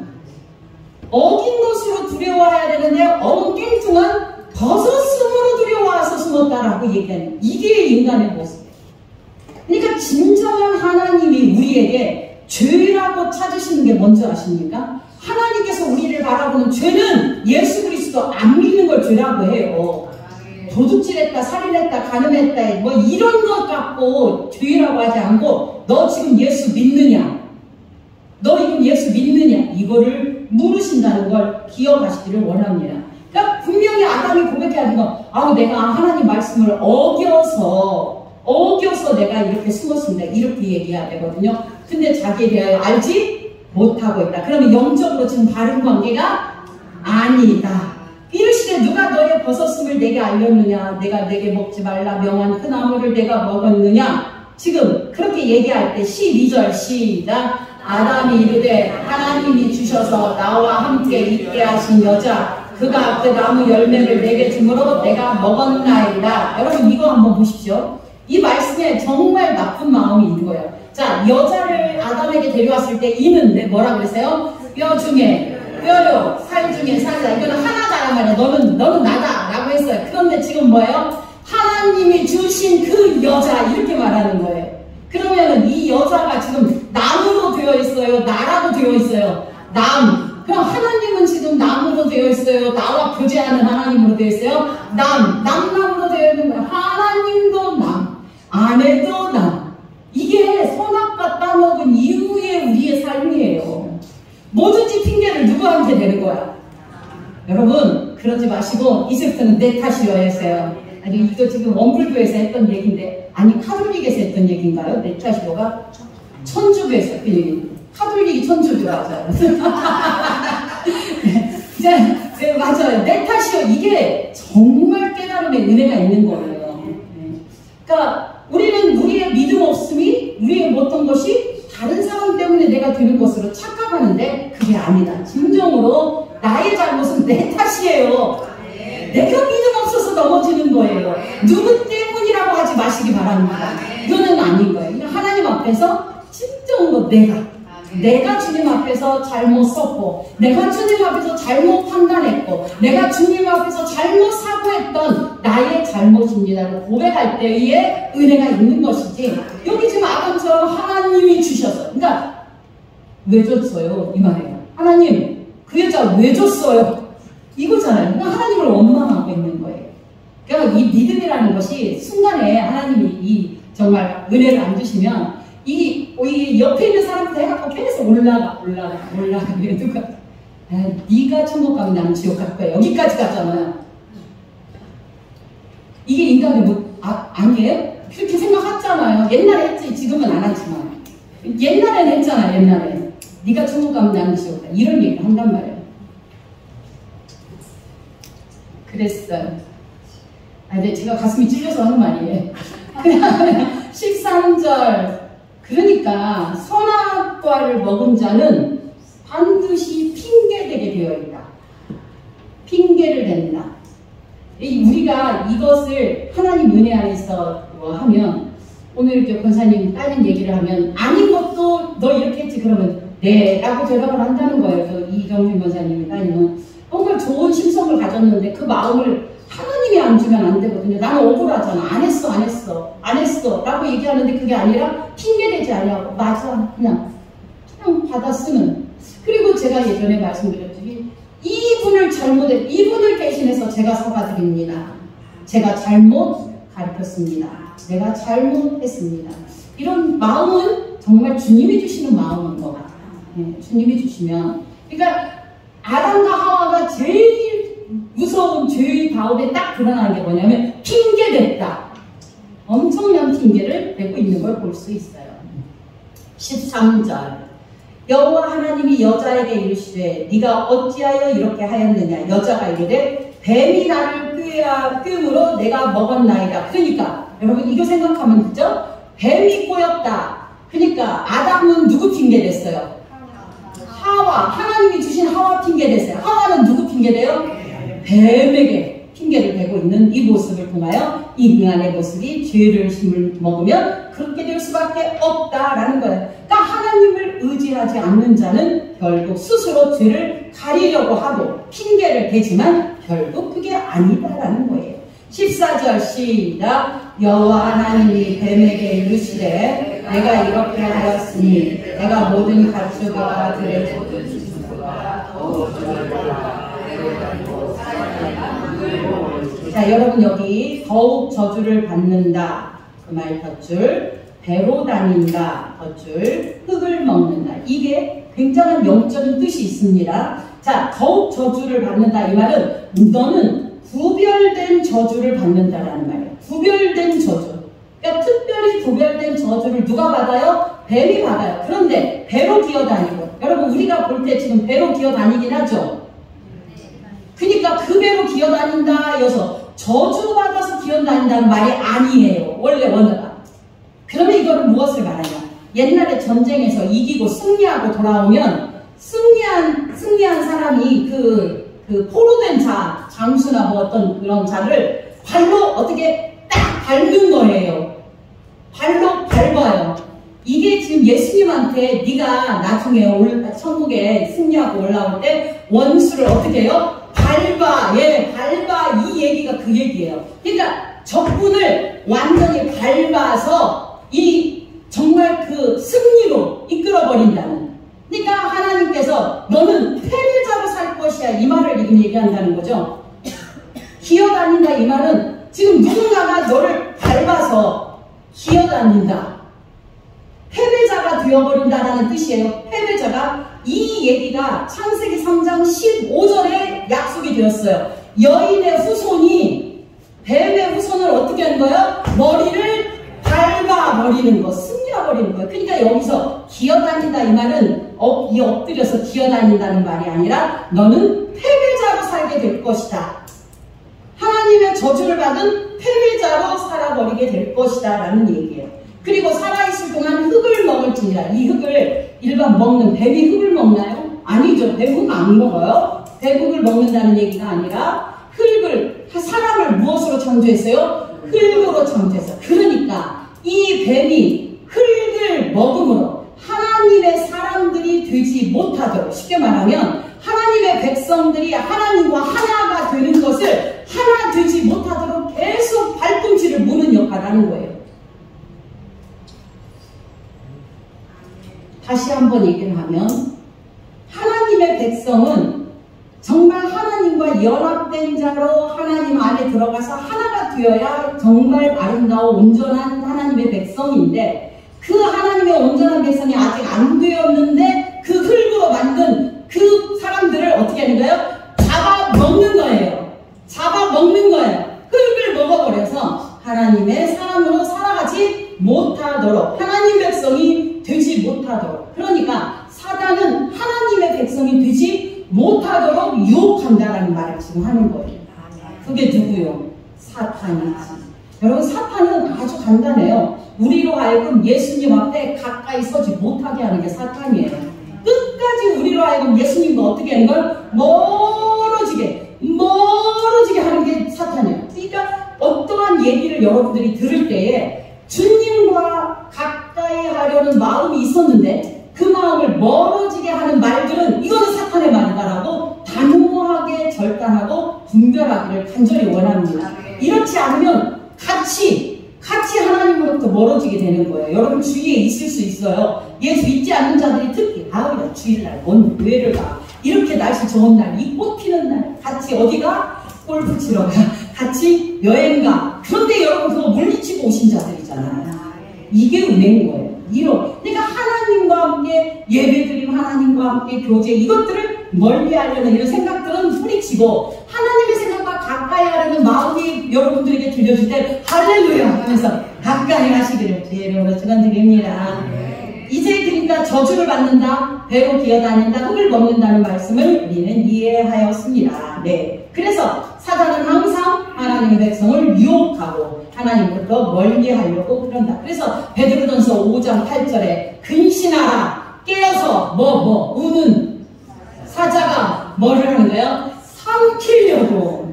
어긴 것으로 두려워해야 되는데 엉뚱한 벗었으므로 두려워해서 숨었다라고 얘기하는 이게 인간의 모습이에요. 그러니까 진정한 하나님이 우리에게 죄라고 찾으시는 게 뭔지 아십니까? 하나님께서 우리를 바라보는 죄는 예수 그리스도 안 믿는 걸 죄라고 해요. 도둑질했다, 살인했다, 간음했다 뭐 이런 것 갖고 죄라고 하지 않고 너 지금 예수 믿느냐? 너 지금 예수 믿느냐? 이거를 물으신다는 걸 기억하시기를 원합니다. 그러니까 분명히 아담이 고백해야 되는 건 내가 하나님 말씀을 어겨서 내가 이렇게 숨었습니다. 이렇게 얘기해야 되거든요. 근데 자기에 대하여 알지 못하고 있다. 그러면 영적으로 지금 바른 관계가 아니다. 이르시되 누가 너의 벗었음을 내게 알렸느냐? 내가 내게 먹지 말라 명한 그 나무를 내가 먹었느냐? 지금 그렇게 얘기할 때 12절 시작. 아담이 이르되 하나님이 주셔서 나와 함께 있게 하신 여자 그가 그 나무 열매를 내게 주므로 내가 먹었나이다. 여러분 이거 한번 보십시오. 이 말씀에 정말 나쁜 마음이 있는 거예요. 자, 여자를 아담에게 데려왔을 때 이는 뭐라 그랬어요? 뼈 중에 뼈요, 살 중에 살이다. 이거는 하나다란 말이야. 너는 나다 라고 했어요. 그런데 지금 뭐예요? 하나님이 주신 그 여자 이렇게 말하는 거예요. 그러면 이 여자가 지금 나무로 되어 있어요? 나라고 되어 있어요? 남. 그럼 하나님은 지금 남으로 되어 있어요? 나와 교제하는 하나님으로 되어 있어요? 남으로 되어 있는 거예요. 하나님도 남, 아내도 남. 이게 선악과 따먹은 이후의 우리의 삶이에요. 뭐든지 핑계를 누구한테 대는 거야? 여러분 그러지 마시고 이제부터는 내 탓이어야 했어요. 아니 이거 지금 원불교에서 했던 얘기인데 아니 카톨릭에서 했던 얘기인가요? 내 탓이요가? 천주교에서 했던 얘기. 카톨릭이 천주교 맞아요. 네, 맞아요. 내 탓이요. 이게 정말 깨달음의 은혜가 있는 거예요. 그러니까 우리는 우리의 믿음 없음이 우리의 어떤 것이 다른 사람 때문에 내가 되는 것으로 착각하는데 그게 아니다. 진정으로 나의 잘못은 내 탓이에요. 내가 믿음 없어서 넘어지는 거예요. 누구 때문이라고 하지 마시기 바랍니다. 이거는 아닌 거예요. 하나님 앞에서 진정으로 내가 주님 앞에서 잘못 썼고 내가 주님 앞에서 잘못 판단했고 내가 주님 앞에서 잘못 사고했던 나의 잘못입니다라고 고백할 때에 은혜가 있는 것이지 여기 지금 아담처럼 하나님이 주셔서 그러니까 왜 줬어요? 이 말이에요. 하나님 그 여자 왜 줬어요? 이거잖아요. 그러니까 하나님을 원망하고 있는 거예요. 그러니까 이 믿음이라는 것이 순간에 하나님이 정말 은혜를 안 주시면 이 옆에 있는 사람부터 해갖고 계속 올라가 그래 누가 네가 천국 가면 나는 지옥 갈 거야 여기까지 갔잖아요. 이게 인간의 아니에요? 그렇게 생각했잖아요. 옛날에 했지 지금은 안 하지만 옛날에는 했잖아요. 옛날에 네가 천국 가면 나는 지옥 가 이런 얘기를 한단 말이에요. 그랬어요. 근데 제가 가슴이 찔려서 하는 말이에요. 13절 그러니까 선악과를 먹은 자는 반드시 핑계되게 되어 있다. 핑계를 댄다. 우리가 이것을 하나님 은혜 안에서 하면, 오늘 이렇게 권사님 따님 얘기를 하면 아닌 것도 너 이렇게 했지 그러면 네 라고 대답을 한다는 거예요. 이정민 권사님이 따님은 정말 좋은 심성을 가졌는데 그 마음을 하나님이 안 주면 안 되거든요. 나는 억울하잖아. 안 했어 라고 얘기하는데 그게 아니라 핑계대지 아니하고 맞아 그냥 받아 쓰는. 그리고 제가 예전에 말씀드렸듯이 이분을 대신해서 제가 사과드립니다. 제가 잘못 가르쳤습니다. 내가 잘못했습니다. 이런 마음은 정말 주님이 주시는 마음인 것 같아요. 네, 주님이 주시면. 그러니까 아담과 하와가 제일 무서운 죄의 가운데 딱 드러나는 게 뭐냐면 핑계댔다. 엄청난 핑계를 대고 있는 걸 볼 수 있어요. 13절 여호와 하나님이 여자에게 이르시되 네가 어찌하여 이렇게 하였느냐. 여자가 이르되 뱀이 나를 꿰므로 내가 먹었나이다. 그러니까 여러분 이거 생각하면 되죠? 뱀이 꼬였다. 그러니까 아담은 누구 핑계댔어요? 하와. 하나님이 주신 하와 핑계댔어요. 하와는 누구 핑계대요? 뱀에게 핑계를 대고 있는 이 모습을 통하여 이 인간의 모습이 죄를 먹으면 그렇게 될 수밖에 없다라는 거예요. 그러니까 하나님을 의지하지 않는 자는 결국 스스로 죄를 가리려고 하고 핑계를 대지만 결국 그게 아니다라는 거예요. 14절 시작. 여호와 하나님이 뱀에게 이르시되 내가 이렇게 하였으니 내가 모든 가축과 들의 모든 짐승과 자, 여러분 여기 더욱 저주를 받는다. 그 말 덧줄 배로 다닌다. 덧줄 흙을 먹는다. 이게 굉장한 영적인 뜻이 있습니다. 자, 더욱 저주를 받는다. 이 말은 너는 구별된 저주를 받는다라는 말이에요. 구별된 저주. 그러니까 특별히 구별된 저주를 누가 받아요? 뱀이 받아요. 그런데 배로 기어다니고, 여러분 우리가 볼 때 지금 배로 기어다니긴 하죠. 그러니까 그 배로 기어다닌다 여서 저주받아서 기어다닌다는 말이 아니에요. 원래 원어가. 그러면 이거를 무엇을 말하냐. 옛날에 전쟁에서 이기고 승리하고 돌아오면 승리한 사람이 그 포로된 장수나 뭐 어떤 그런 자를 발로 어떻게 딱 밟는 거예요. 발로 밟아요. 이게 지금 예수님한테 네가 나중에 천국에 승리하고 올라올 때 원수를 어떻게 해요? 밟아. 이 얘기가 그 얘기예요. 그러니까 적군을 완전히 밟아서 정말 그 승리로 이끌어버린다는. 그러니까 하나님께서 너는 패배자로 살 것이야. 이 말을 지금 얘기한다는 거죠. 기어다닌다 이 말은 지금 누군가가 너를 밟아서 기어다닌다. 패배자가 되어버린다라는 뜻이에요. 패배자가. 이 얘기가 창세기 3장 15절에 약속이 되었어요. 여인의 후손이 뱀의 후손을 어떻게 하는 거예요? 머리를 밟아버리는 거, 승려버리는 거예요. 그러니까 여기서 기어다닌다 이 말은 엎드려서 기어다닌다는 말이 아니라 너는 패배자로 살게 될 것이다. 하나님의 저주를 받은 패배자로 살아버리게 될 것이다 라는 얘기예요. 그리고 살아있을 동안 흙을 먹을지니라. 이 흙을 일반 먹는 뱀이 흙을 먹나요? 아니죠. 뱀은 안 먹어요. 뱀흙을 먹는다는 얘기가 아니라 사람을 무엇으로 창조했어요? 흙으로 창조했어요. 그러니까 이 뱀이 흙을 먹음으로 하나님의 사람들이 되지 못하도록, 쉽게 말하면 하나님의 백성들이 하나님과 하나가 되는 것을 하나 되지 못하도록 계속 발꿈치를 무는 역할을 하는 거예요. 다시 한번 얘기를 하면 하나님의 백성은 정말 하나님과 연합된 자로 하나님 안에 들어가서 하나가 되어야 정말 아름다워 온전한 하나님의 백성인데, 그 하나님의 온전한 백성이 아직 안 되었는데 그 흙으로 만든 그 사람들을 어떻게 하는 거예요? 잡아먹는 거예요. 흙을 먹어버려서 하나님의 사람으로 살아가지 못하도록, 하나님 백성이 되지 못하도록. 그러니까 사단은 하나님의 백성이 되지 못하도록 유혹한다라는 말을 지금 하는 거예요. 그게 누구요? 사탄이지. 여러분, 사탄은 아주 간단해요. 우리로 하여금 예수님 앞에 가까이 서지 못하게 하는 게 사탄이에요. 끝까지 우리로 하여금 예수님과 어떻게 하는 걸? 멀어지게 하는 게 사탄이에요. 그러니까 어떠한 얘기를 여러분들이 들을 때에 주님과 가까이 하려는 마음이 있었는데 그 마음을 멀어지게 하는 말들은 이거는 사탄의 말이다라고 단호하게 절단하고 분별하기를 간절히 원합니다. 이렇지 않으면 같이 하나님으로부터 멀어지게 되는 거예요. 여러분 주위에 있을 수 있어요. 예수 믿지 않는 자들이 특히 야 주일날 뭔 교회를 가, 이렇게 날씨 좋은 날, 이 꽃 피는 날 같이 어디가? 골프 치러 가, 같이 여행 가. 그런데 여러분 그거 물리치고 오신 자들이잖아요. 이게 은혜인 거예요. 그러니까 하나님과 함께 예배드림, 하나님과 함께 교제, 이것들을 멀리하려는 이런 생각들은 소리치고 하나님의 생각과 가까이 하려는 마음이 여러분들에게 들려줄 때 할렐루야 하면서 가까이 하시기를 주의로 축원드립니다. 이제 그러니까 저주를 받는다, 배로 기어다닌다, 흙을 먹는다는 말씀을 우리는 이해하였습니다. 네. 그래서 사단은 항상 하나님의 백성을 유혹하고 하나님부터 멀게 하려고 그런다. 그래서 베드로전서 5장 8절에 근신하라, 깨어서 우는 사자가 뭐를 하는 거예요? 삼키려고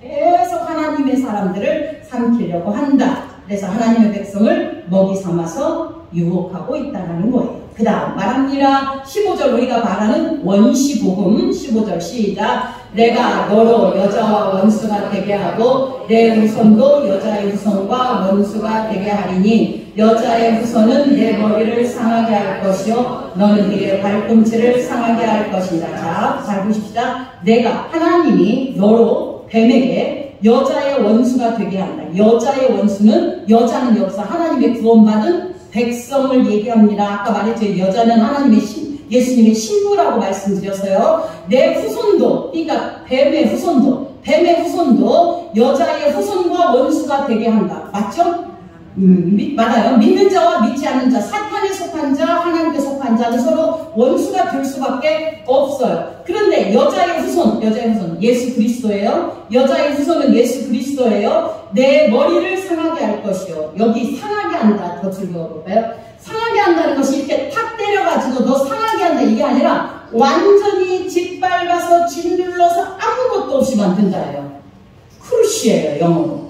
계속 하나님의 사람들을 삼키려고 한다. 그래서 하나님의 백성을 먹이 삼아서 유혹하고 있다는 거예요. 그 다음 말합니다. 15절 우리가 말하는 원시복음 15절 시작. 내가 너로 여자와 원수가 되게 하고 내 후손도 여자의 후손과 원수가 되게 하리니 여자의 후손은 내 머리를 상하게 할 것이요 너는 그의 발꿈치를 상하게 할 것이다. 자, 잘 보십시다. 내가 하나님이 너로 뱀에게 여자의 원수가 되게 한다. 여자의 원수는, 여자는 역사 하나님의 구원받은 백성을 얘기합니다. 아까 말했죠. 여자는 하나님의 예수님의 신부라고 말씀드렸어요. 내 후손도, 그러니까 뱀의 후손도 여자의 후손과 원수가 되게 한다. 맞죠? 맞아요. 믿는 자와 믿지 않는 자, 사탄에 속한 자, 하나님께 속한 자는 서로 원수가 될 수밖에 없어요. 그런데 여자의 후손 예수 그리스도예요. 여자의 후손은 예수 그리스도예요. 내 머리를 상하게 할 것이요. 여기 상하게 한다. 더 즐겨볼까요? 상하게 한다는 것이 이렇게 탁 때려가지고 너 상하게 한다 이게 아니라 완전히 짓밟아서 짓눌러서 아무것도 없이 만든다예요. 크루시예요. 영어로.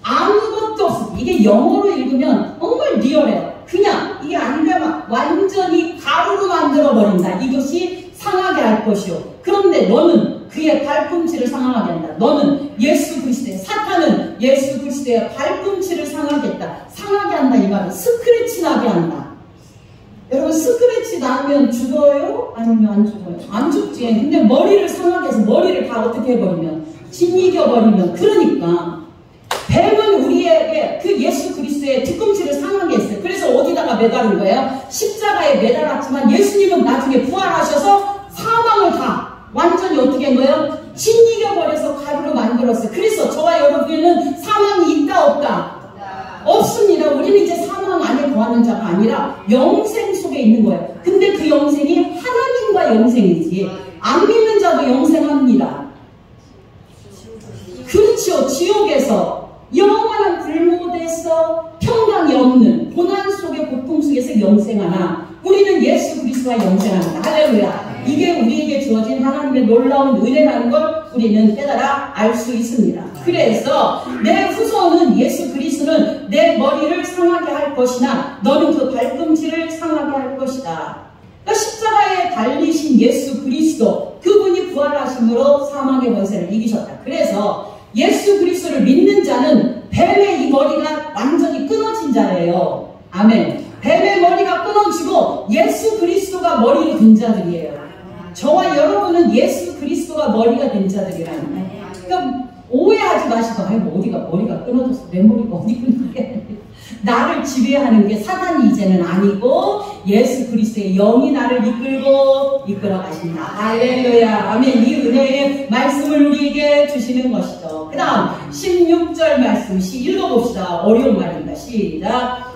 아무것도 없어. 이게 영어로 읽으면 정말 리얼해요. 그냥 이게 아니라 막 완전히 가루로 만들어버린다. 이것이 상하게 할 것이요. 그런데 너는 그의 발꿈치를 상하게 한다. 너는 예수 그리스도의, 사탄은 예수 그리스도의 발꿈치를 상하겠다. 상하게 한다 이 말은 스크래치 나게 한다. 여러분 스크래치 나면 죽어요? 아니면 안 죽어요? 안 죽지. 근데 머리를 상하게 해서 머리를 다 어떻게 해버리면, 짓이겨버리면, 그러니까 뱀은 우리에게 그 예수 그리스도의 뒤꿈치를 상하게 했어요. 그래서 어디다가 매달은 거예요? 십자가에 매달았지만 예수님은 나중에 부활하셔서 사망을 다 완전히 어떻게 한 거예요? 짓이겨버려서 가루로 만들었어요. 그래서 저와 여러분은 사망이 있다 없다? 없습니다. 우리는 이제 사망 안에 거하는 자가 아니라 영생 속에 있는 거예요. 근데 그 영생이 하나님과 영생이지 안 믿는 자도 영생합니다. 그렇죠. 지옥에서 영원한 불못에서 평강이 없는 고난 속의 고통 속에서 영생하나 우리는 예수 그리스도와 영생합니다. 할렐루야. 이게 우리에게 주어진 하나님의 놀라운 은혜라는 걸 우리는 깨달아 알 수 있습니다. 그래서 내 후손은 예수 그리스도는 내 머리를 상하게 할 것이나 너는 그 발꿈치를 상하게 할 것이다. 그러니까 십자가에 달리신 예수 그리스도, 그분이 부활하심으로 사망의 권세를 이기셨다. 그래서 예수 그리스도를 믿는 자는 뱀의 이 머리가 완전히 끊어진 자예요. 아멘. 뱀의 머리가 끊어지고 예수 그리스도가 머리로 된 자들이에요. 저와 여러분은 예수 그리스도가 머리가 된 자들이라는 거예요. 그러니까 오해하지 마시고 어디가 머리가 끊어졌어. 내 머리가 어디 끊어졌어. 나를 지배하는 게 사단이 이제는 아니고 예수 그리스도의 영이 나를 이끌어 가신다. 할렐루야. 아멘. 이 은혜의 말씀을 우리에게 주시는 것이죠. 그 다음 16절 말씀 읽어봅시다. 어려운 말입니다. 시작.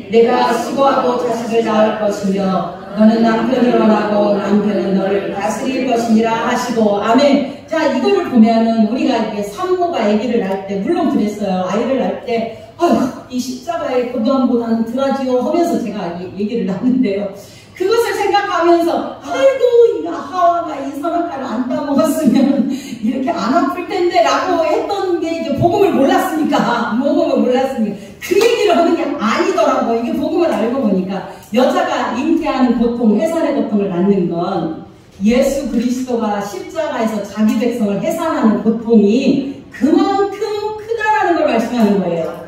내가 수고하고 자식을 낳을 것이며 너는 남편을 원하고 남편은 너를 다스릴 것이니라 하시고. 아멘. 자, 이거를 보면은 우리가 이게 산모가 아기를 낳을 때, 물론 그랬어요. 아이를 낳을 때, 이 십자가의 고단보다는 덜하지요 하면서 제가 얘기를 나눴는데요. 그것을 생각하면서, 아이고, 이 하와가 이 선악과를 안 따먹었으면 이렇게 안 아플 텐데 라고 했던 게 이제 복음을 몰랐으니까, 그 얘기를 하는 게 아니더라고요. 이게 복음을 알고 보니까 여자가 잉태하는 고통, 해산의 고통을 낳는 건 예수 그리스도가 십자가에서 자기 백성을 해산하는 고통이 그만큼 크다라는 걸 말씀하는 거예요.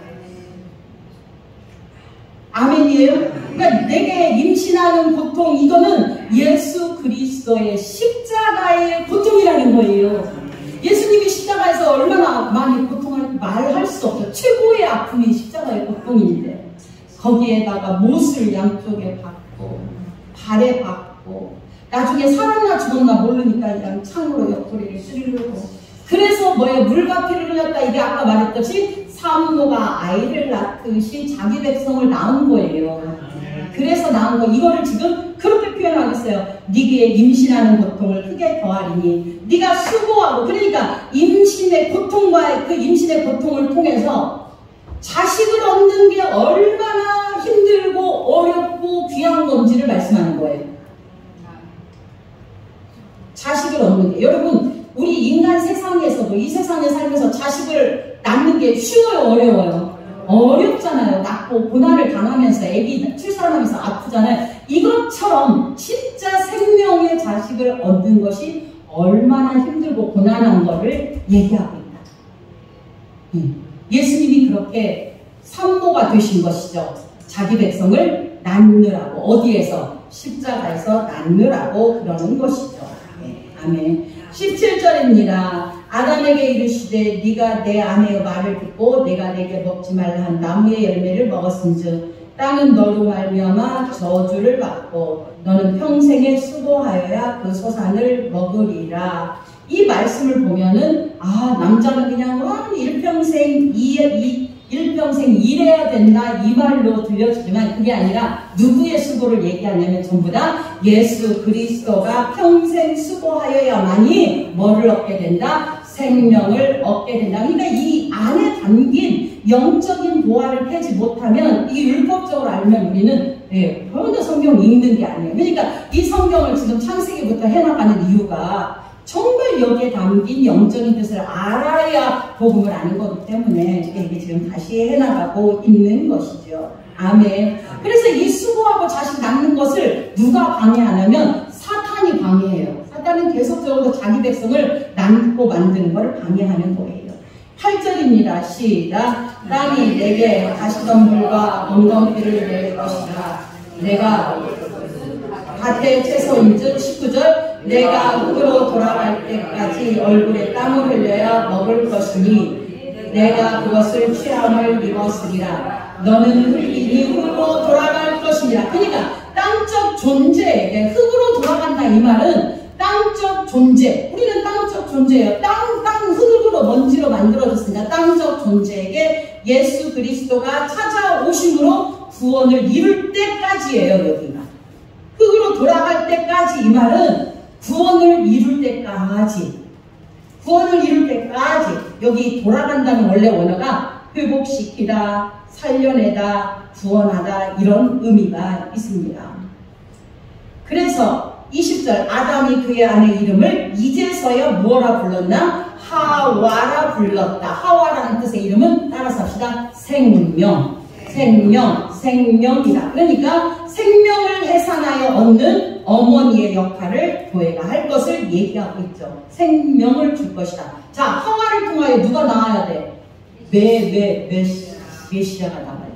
아멘이에요? 그러니까 내게 임신하는 고통, 이거는 예수 그리스도의 십자가의 고통이라는 거예요. 예수님이 십자가에서 얼마나 많이 고통하는지 말할 수 없죠. 최고의 아픔이 십자가의 고통인데 거기에다가 못을 양쪽에 박고 발에 박고 나중에 살았나 죽었나 모르니까 그냥 창으로 옆구리를 찌르고, 그래서 물과 피를 흘렸다. 이게 아까 말했듯이 산모가 아이를 낳듯이 자기 백성을 낳은 거예요. 그래서 낳은 거, 이거를 지금 그렇게 표현하겠어요. 네게 임신하는 고통을 크게 더하리니 네가 수고하고. 그러니까 임신의 고통과 그 임신의 고통을 통해서 자식을 얻는 게 얼마나 힘들고 어렵고 귀한 건지를 말씀하는 거예요. 자식을 얻는 게, 여러분, 우리 인간 세상에서도, 이 세상에 살면서 자식을 낳는 게 쉬워요, 어려워요? 어렵잖아요. 낳고 고난을 당하면서 애기 출산하면서 아프잖아요. 이것처럼 진짜 생명의 자식을 얻는 것이 얼마나 힘들고 고난한 거를 얘기하고 있다. 예수님이 그렇게 산모가 되신 것이죠. 자기 백성을 낳느라고, 어디에서? 십자가에서 낳느라고 그러는 것이죠. 아멘. 17절입니다. 아담에게 이르시되 네가 내 아내의 말을 듣고 내가 내게 먹지 말라 한 나무의 열매를 먹었은즉 땅은 너로 말미암아 저주를 받고 너는 평생에 수고하여야 그 소산을 먹으리라. 이 말씀을 보면은 남자는 그냥 일평생 일해야 된다 이 말로 들려지지만 그게 아니라 누구의 수고를 얘기하냐면 전부 다 예수 그리스도가 평생 수고하여야만이 뭐를 얻게 된다? 생명을 얻게 된다. 그러니까 이 안에 담긴 영적인 보화를 캐지 못하면, 이 율법적으로 알면 우리는 그런데 성경 읽는 게 아니에요. 그러니까 이 성경을 지금 창세기부터 해나가는 이유가 정말 여기에 담긴 영적인 뜻을 알아야 복음을 아는 거기 때문에 이게 지금 다시 해나가고 있는 것이죠. 아멘. 그래서 이 수고하고 자식 낳는 것을 누가 방해하냐면 사탄이 방해해요. 사탄은 계속적으로 자기 백성을 낳고 만드는 것을 방해하는 거예요. 8절입니다. 시작. 땅이 내게 가시덤불과 엉겅퀴를 낼 것이다. 내가 밭의 채소인즉 19절 내가 흙으로 돌아갈 때까지 얼굴에 땀을 흘려야 먹을 것이니 내가 그것을 취함을 입었으리라. 너는 흙이니 흙으로 돌아갈 것이니라. 그러니까 땅적 존재에게 흙으로 돌아간다 이 말은 땅적 존재, 우리는 땅적 존재예요. 땅 흙으로 먼지로 만들어졌으니까 땅적 존재에게 예수 그리스도가 찾아오심으로 구원을 이룰 때까지예요. 여기가 흙으로 돌아갈 때까지, 이 말은 구원을 이룰 때까지, 여기 돌아간다는 원래 원어가 회복시키다, 살려내다, 구원하다 이런 의미가 있습니다. 그래서 20절 아담이 그의 아내 이름을 이제서야 뭐라 불렀나? 하와라 불렀다. 하와라는 뜻의 이름은 따라서 합시다. 생명이다. 그러니까 생명을 해산하여 얻는 어머니의 역할을 교회가 할 것을 얘기하고 있죠. 생명을 줄 것이다. 자, 하와를 통하여 누가 나와야 돼? 메시아가 나와야 돼.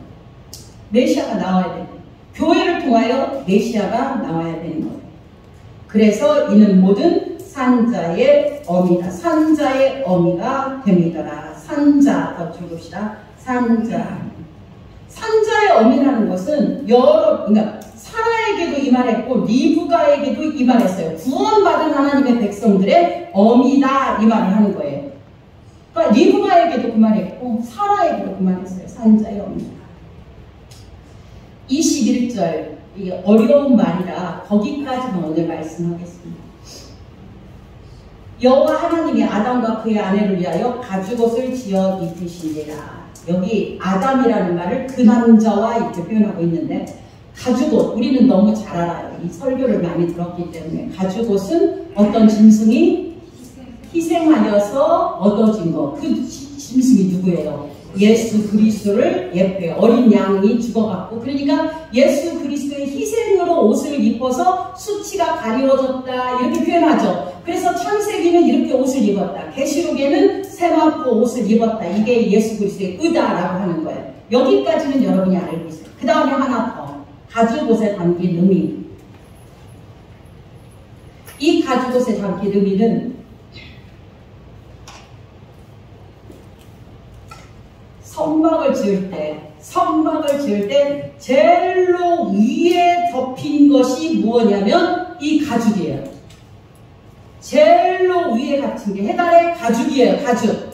메시아가 나와야 돼. 교회를 통하여 메시아가 나와야 되는 거예요. 그래서 이는 모든 산자의 어미다. 산자의 어미가 됨이더라. 산자, 더 줄봅시다. 산자의 어미라는 것은 그러니까 사라에게도 이 말했고 리브가에게도 이 말했어요. 구원받은 하나님의 백성들의 어미다 이 말을 하는 거예요. 그러니까 리브가에게도 그 말했고 사라에게도 그 말했어요. 산자의 어미. 21절 이게 어려운 말이라 거기까지만 오늘 말씀하겠습니다. 여호와 하나님이 아담과 그의 아내를 위하여 가죽옷을 지어 입히시니라. 여기 아담이라는 말을 그 남자와 이렇게 표현하고 있는데, 가죽옷, 우리는 너무 잘 알아요. 이 설교를 많이 들었기 때문에. 가죽옷은 어떤 짐승이 희생하여서 얻어진 것. 그 짐승이 누구예요? 예수 그리스도를 예표해요. 어린 양이 죽어갔고, 그러니까 예수 그리스도의 희생으로 옷을 입어서 수치가 가리워졌다, 이렇게 표현하죠. 그래서 창세기는 이렇게 옷을 입었다, 계시록에는 세마포 옷을 입었다, 이게 예수 그리스도의 의다라고 하는 거예요. 여기까지는 여러분이 알고 있어요. 그 다음에 하나 더, 가죽옷에 담긴 의미. 이 가죽옷에 담긴 의미는 성막을 지을 때 제일로 위에 덮인 것이 무엇이냐면 이 가죽이에요. 제일로 위에 갇힌 게 해달의 가죽이에요. 가죽.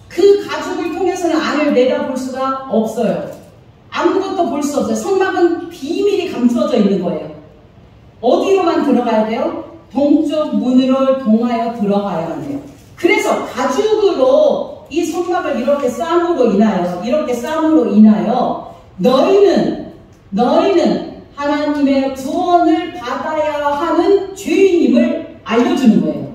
그 가죽을 통해서는 안을 내다볼 수가 없어요. 아무것도 볼 수 없어요. 성막은 비밀이 감추어져 있는 거예요. 어디로만 들어가야 돼요? 동쪽 문으로 통하여 들어가야 돼요. 그래서 가죽으로 이 성막을 이렇게 쌈으로 인하여 너희는 하나님의 구원을 받아야 하는 죄인임을 알려주는 거예요.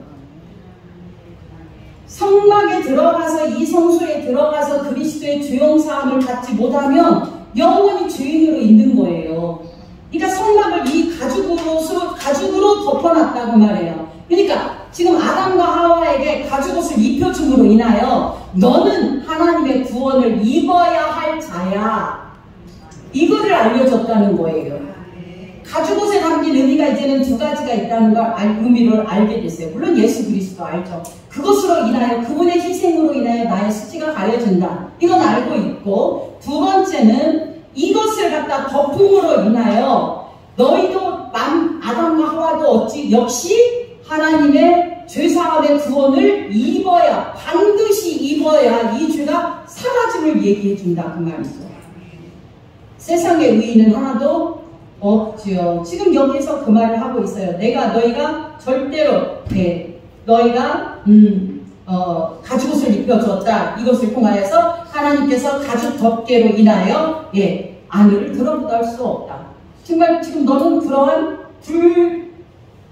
성막에 들어가서, 이 성소에 들어가서 그리스도의 죄용사함을 갖지 못하면 영원히 죄인으로 있는 거예요. 그러니까 성막을 이 가죽으로 덮어놨다고 말해요. 그러니까 지금 아담과 하와에게 가죽옷을 입혀줌으로 인하여 너는 하나님의 구원을 입어야 할 자야, 이거를 알려줬다는 거예요. 가죽옷에 담긴 의미가 이제는 두 가지가 있다는 걸 의미를 알게 됐어요. 물론 예수 그리스도 알죠. 그것으로 인하여, 그분의 희생으로 인하여 나의 수치가 가려진다, 이건 알고 있고, 두 번째는 이것을 갖다 덮음으로 인하여 너희도 아담과 하와도 역시 하나님의 죄사함의 구원을 반드시 입어야 이 죄가 사라짐을 얘기해 준다, 그 말이죠. 세상의 의의는 하나도 없지요. 지금 여기서 그 말을 하고 있어요. 너희가 절대로 너희가 가죽옷을 입혀줬다, 이것을 통하여서 하나님께서 가죽 덮개로 인하여 안위를 들어보다 할 수 없다. 정말 지금 너는 그러한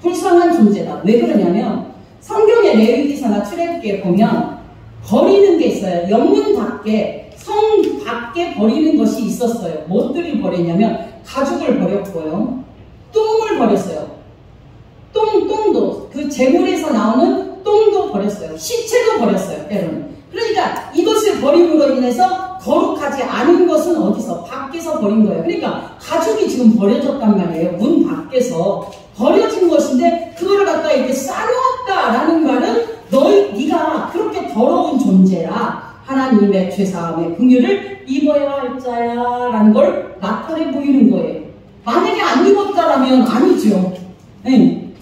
불쌍한 존재다. 왜 그러냐면 성경의 레위기서나 출애굽기에 보면 버리는 게 있어요. 영문 밖에, 성 밖에 버리는 것이 있었어요. 무엇들을 버렸냐면 가죽을 버렸고요, 똥을 버렸어요. 똥도 그 재물에서 나오는 똥도 버렸어요. 시체도 버렸어요, 때로는. 그러니까 이것을 버림으로 인해서 거룩하지 않은 것은 어디서? 밖에서 버린 거예요. 그러니까 가죽이 지금 버려졌단 말이에요. 문 밖에서 버려진 것인데 그거를 갖다 이렇게 싸놓았다라는 말은 네가 그렇게 더러운 존재라 하나님의 죄사함의 긍휼을 입어야 할 자야라는 걸 나타내 보이는 거예요. 만약에 안 입었다라면 아니죠.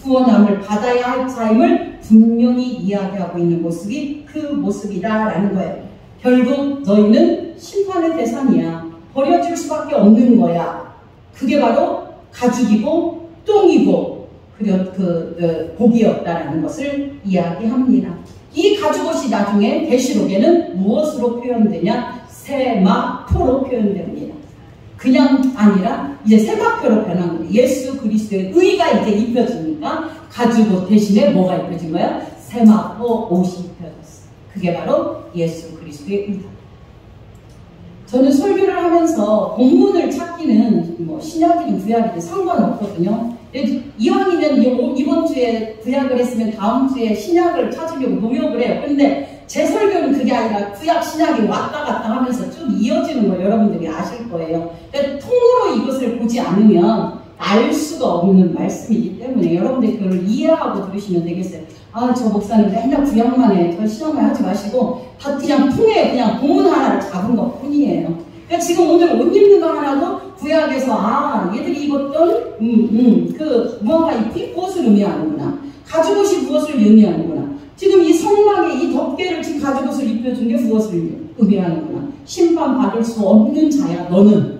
구원함을 받아야 할 자임을 분명히 이야기하고 있는 모습이 그 모습이다라는 거예요. 결국 너희는 심판의 대상이야. 버려질 수밖에 없는 거야. 그게 바로 가죽이고 똥이고 복이었다라는 것을 이야기합니다. 이 가죽옷이 나중에 계시록에는 무엇으로 표현되냐? 세마포로 표현됩니다. 그냥 아니라 이제 세마포로 변한 거예요. 예수 그리스도의 의가 이제 입혀지니까 가죽옷 대신에 뭐가 입혀진 거야? 세마포 옷이 입혀졌어요. 그게 바로 예수 그리스도의 의다. 저는 설교를 하면서 본문을 찾기는 신약이든 구약이든 상관없거든요. 이왕이면 이번 주에 구약을 했으면 다음 주에 신약을 찾으려고 노력을 해요. 그런데 제 설교는 그게 아니라 구약 신약이 왔다 갔다 하면서 쭉 이어지는 걸 여러분들이 아실 거예요. 그러니까 통으로 이것을 보지 않으면 알 수가 없는 말씀이기 때문에 여러분들이 그걸 이해하고 들으시면 되겠어요. 저 목사님 맨날 구약만 해, 저 신약만 하지 마시고 다 그냥 통에 그냥 본문 하나를 잡은 것 뿐이에요. 그러니까 지금 오늘 옷 입는 거 하나도 구약에서 얘들이 입었던 무언가 입힌 무엇을 의미하는구나, 가죽옷이 무엇을 의미하는구나, 지금 이 성막에 이 덮개를 지금 가죽옷을 입혀준 게 무엇을 의미하는구나, 심판받을 수 없는 자야 너는,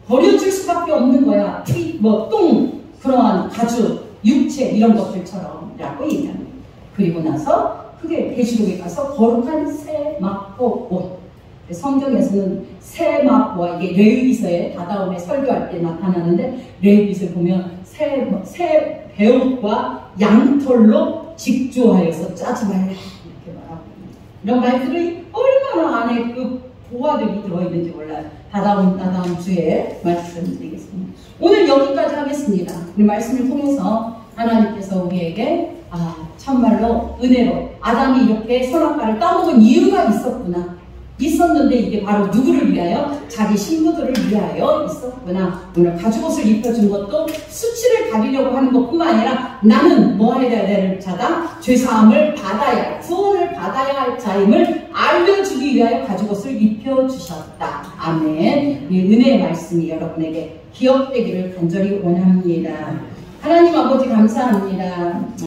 버려질 수밖에 없는 거야. 피, 뭐, 똥, 그러한 가죽, 육체 이런 것들처럼 라고 얘기합니다. 그리고 나서 그게 계시록에 가서 거룩한 새 마포 옷. 성경에서는 새 마포와 이게 레위기서에 다다음에 설교할 때 나타나는데 레위기서에 보면 새 배옷과 양털로 직조하여서 짜지 말라 이렇게 말하고 이런 말들이 얼마나 안에 그 보화들이 들어있는지 몰라요. 다다음 주에 말씀드리겠습니다. 오늘 여기까지 하겠습니다. 이 말씀을 통해서 하나님께서 우리에게 참말로 은혜로 아담이 이렇게 선악과를 따먹은 이유가 있었는데 이게 바로 누구를 위하여? 자기 신부들을 위하여 있었구나. 오늘 가죽옷을 입혀준 것도 수치를 가리려고 하는 것뿐만 아니라 나는 뭐 해야 될 자다? 죄사함을 받아야, 구원을 받아야 할 자임을 알려주기 위하여 가죽옷을 입혀주셨다. 아멘. 이 은혜의 말씀이 여러분에게 기억되기를 간절히 원합니다. 하나님 아버지 감사합니다.